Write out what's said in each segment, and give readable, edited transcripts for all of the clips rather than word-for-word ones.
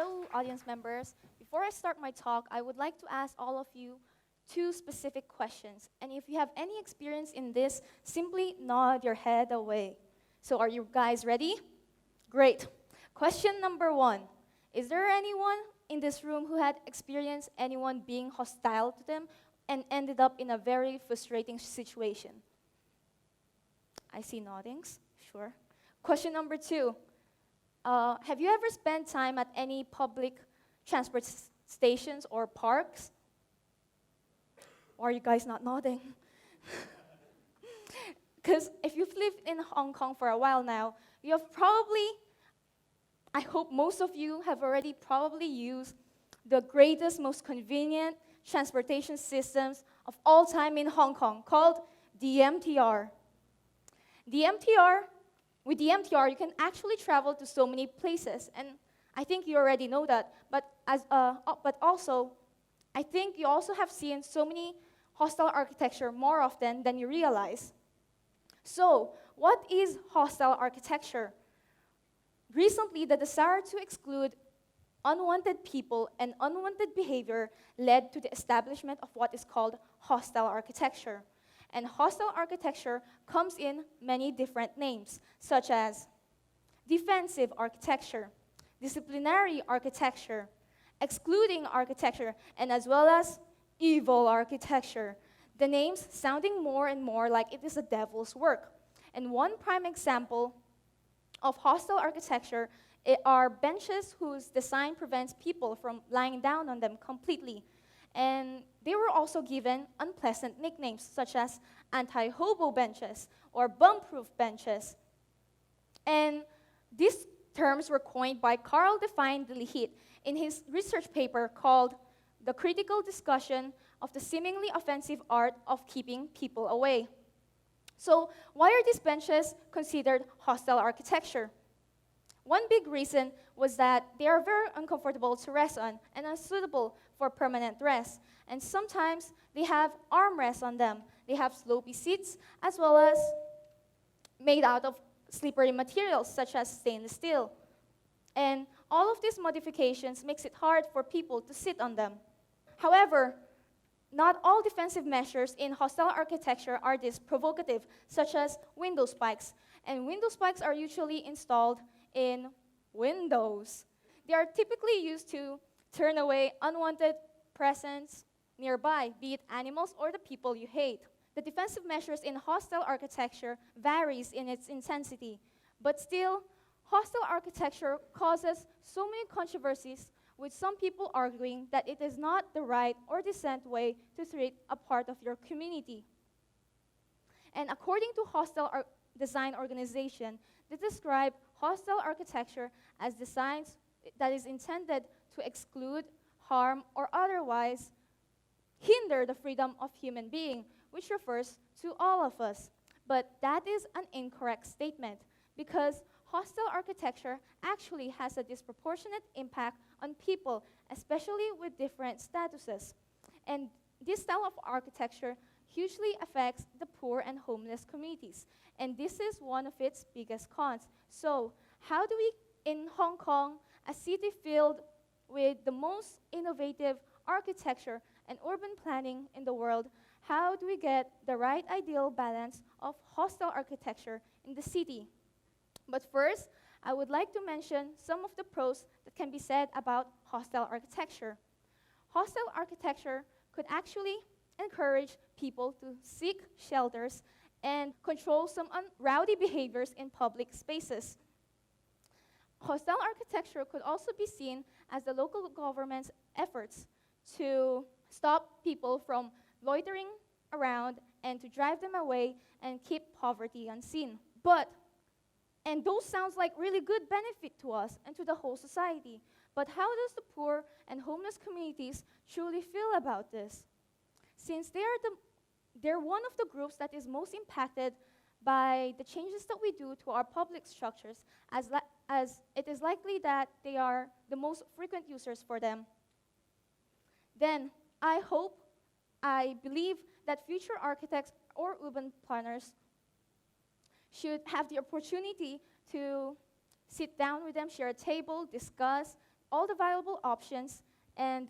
Hello, audience members. Before I start my talk, I would like to ask all of you two specific questions. And if you have any experience in this, simply nod your head away. So are you guys ready? Great. Question number one. Is there anyone in this room who had experienced anyone being hostile to them and ended up in a very frustrating situation? I see noddings, sure. Question number two. Have you ever spent time at any public transport stations or parks? Or are you guys not nodding? Because if you've lived in Hong Kong for a while now, you have probably, I hope most of you have already probably used the greatest, most convenient transportation systems of all time in Hong Kong, called the MTR. With the MTR, you can actually travel to so many places, and I think you already know that. But also, I think you also have seen so many hostile architecture more often than you realize. So, what is hostile architecture? Recently, the desire to exclude unwanted people and unwanted behavior led to the establishment of what is called hostile architecture. And hostile architecture comes in many different names, such as defensive architecture, disciplinary architecture, excluding architecture, and as well as evil architecture. The names sounding more and more like it is a devil's work. And one prime example of hostile architecture are benches whose design prevents people from lying down on them completely. And they were also given unpleasant nicknames, such as anti-hobo benches or bum-proof benches. And these terms were coined by Carl Define de Lichit in his research paper called The Critical Discussion of the Seemingly Offensive Art of Keeping People Away. So why are these benches considered hostile architecture? One big reason was that they are very uncomfortable to rest on and unsuitable for permanent rest. And sometimes they have armrests on them. They have slopey seats, as well as made out of slippery materials such as stainless steel. And all of these modifications makes it hard for people to sit on them. However, not all defensive measures in hostile architecture are this provocative, such as window spikes. And window spikes are usually installed in windows. They are typically used to turn away unwanted presence nearby, be it animals or the people you hate. The defensive measures in hostile architecture varies in its intensity, but still, hostile architecture causes so many controversies, with some people arguing that it is not the right or decent way to treat a part of your community. And according to Hostile Design Organization, they describe hostile architecture as designs that is intended to exclude, harm, or otherwise hinder the freedom of human being, which refers to all of us. But that is an incorrect statement, because hostile architecture actually has a disproportionate impact on people, especially with different statuses. And this style of architecture hugely affects the poor and homeless communities. And this is one of its biggest cons. So, how do we, in Hong Kong, a city filled with the most innovative architecture and urban planning in the world, how do we get the right ideal balance of hostile architecture in the city? But first, I would like to mention some of the pros that can be said about hostile architecture. Hostile architecture could actually encourage people to seek shelters and control some rowdy behaviors in public spaces. Hostile architecture could also be seen as the local government's efforts to stop people from loitering around and to drive them away and keep poverty unseen. And those sounds like really good benefit to us and to the whole society. But how does the poor and homeless communities truly feel about this? Since they're one of the groups that is most impacted by the changes that we do to our public structures, as it is likely that they are the most frequent users for them, then I believe that future architects or urban planners should have the opportunity to sit down with them, share a table, discuss, all the viable options, and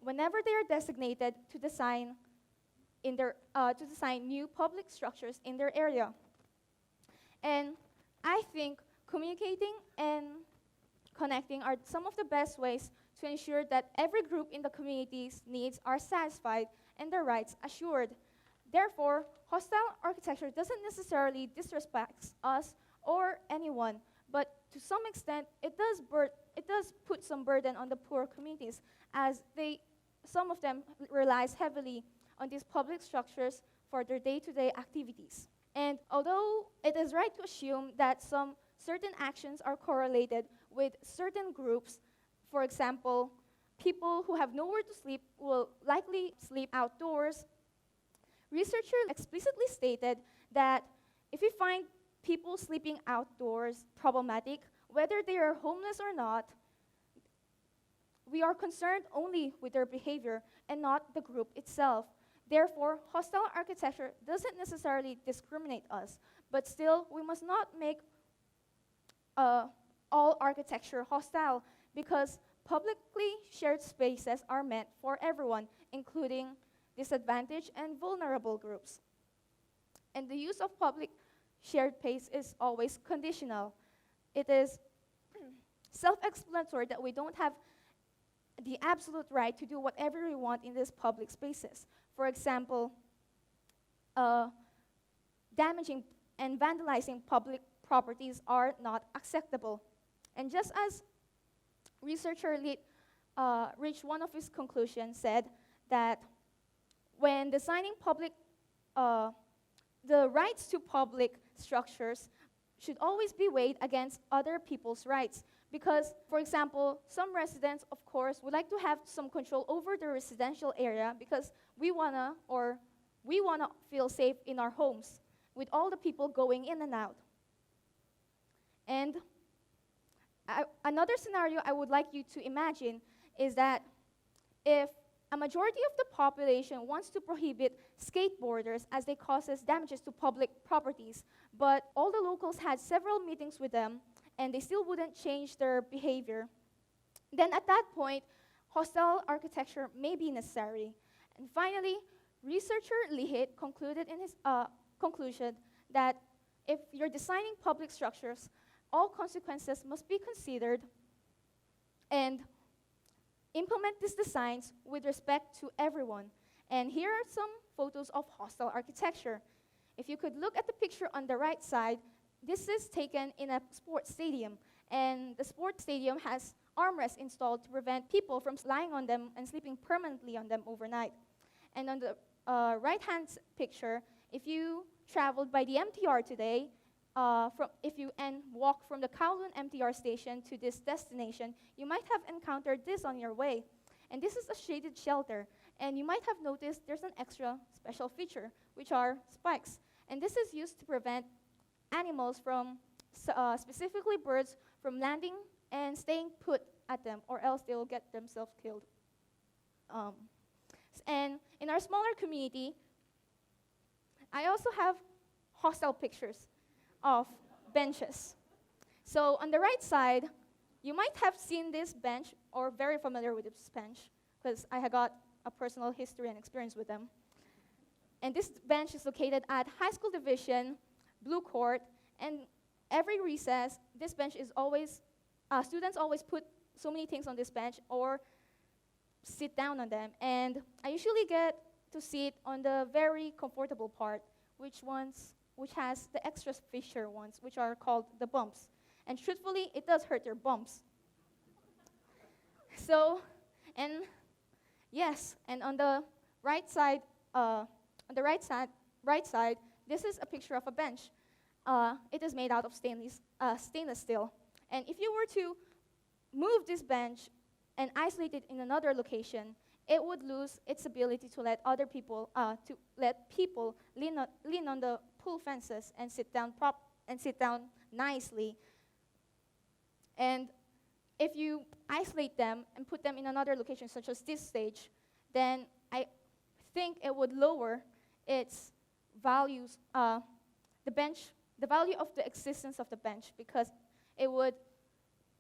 whenever they are designated to design new public structures in their area. And I think communicating and connecting are some of the best ways to ensure that every group in the community's needs are satisfied and their rights assured. Therefore, hostile architecture doesn't necessarily disrespect us or anyone, but to some extent, it does put some burden on the poor communities, as some of them relies heavily on these public structures for their day-to-day activities. And although it is right to assume that some certain actions are correlated with certain groups, for example, people who have nowhere to sleep will likely sleep outdoors, researchers explicitly stated that if we find people sleeping outdoors problematic, whether they are homeless or not, we are concerned only with their behavior and not the group itself. Therefore, hostile architecture doesn't necessarily discriminate us, but still, we must not make all architecture hostile, because publicly shared spaces are meant for everyone, including disadvantaged and vulnerable groups. And the use of public shared space is always conditional. It is self-explanatory that we don't have the absolute right to do whatever we want in these public spaces. For example, damaging and vandalizing public properties are not acceptable. And just as researcher reached one of his conclusions, said that when designing the rights to public structures should always be weighed against other people's rights. Because, for example, some residents, of course, would like to have some control over the residential area because we wanna feel safe in our homes with all the people going in and out. And another scenario I would like you to imagine is that if a majority of the population wants to prohibit skateboarders as they causes damages to public properties, but all the locals had several meetings with them and they still wouldn't change their behavior, then at that point, hostile architecture may be necessary. And finally, researcher Li concluded in his conclusion that if you're designing public structures, all consequences must be considered and implement these designs with respect to everyone. And here are some photos of hostile architecture. If you could look at the picture on the right side, this is taken in a sports stadium. And the sports stadium has armrests installed to prevent people from lying on them and sleeping permanently on them overnight. And on the right-hand picture, if you traveled by the MTR today, if you walk from the Kowloon MTR station to this destination, you might have encountered this on your way. And this is a shaded shelter. And you might have noticed there's an extra special feature, which are spikes. And this is used to prevent animals from, specifically birds, from landing and staying put at them, or else they will get themselves killed. And in our smaller community, I also have hostile pictures of benches. So on the right side, you might have seen this bench or very familiar with this bench because I have got a personal history and experience with them. And this bench is located at High School Division, Blue Court, and every recess, this bench is always, students always put so many things on this bench or sit down on them. And I usually get to sit on the very comfortable part, which has the extra feature ones, which are called the bumps. And truthfully, it does hurt your bumps. So, and yes, and on the right side, this is a picture of a bench. It is made out of stainless steel. And if you were to move this bench and isolate it in another location, it would lose its ability to let other people, lean on the pool fences and sit down nicely. And if you isolate them and put them in another location, such as this stage, then I think it would lower its values, the value of the existence of the bench, because it would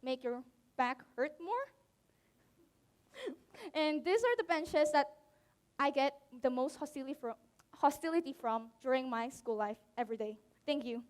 make your back hurt more. And these are the benches that I get the most hostility from during my school life every day. Thank you.